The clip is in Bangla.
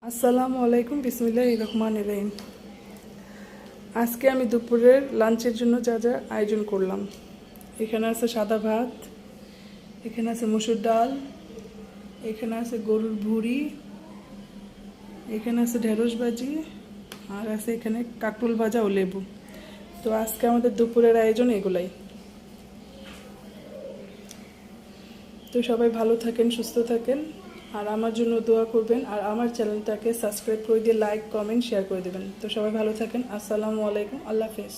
আসসালামু আলাইকুম, বিসমিল্লাহির রহমানির রহিম। আজকে আমি দুপুরের লাঞ্চের জন্য যা যা আয়োজন করলাম। এখানে আছে সাদা ভাত, এখানে আছে মসুর ডাল, এখানে আছে গরুর ভুঁড়ি, এখানে আছে ঢেঁড়স ভাজি, আর আছে এখানে কাঁকরোল ভাজা ও লেবু। তো আজকে আমাদের দুপুরের আয়োজন এগুলাই। তো সবাই ভালো থাকেন, সুস্থ থাকেন, আর আমার জন্য দোয়া করবেন, আর আমার চ্যানেলটাকে সাবস্ক্রাইব করে দিয়ে লাইক, কমেন্ট, শেয়ার করে দেবেন। তো সবাই ভালো থাকেন। আসসালামু আলাইকুম, আল্লাহ হাফেজ।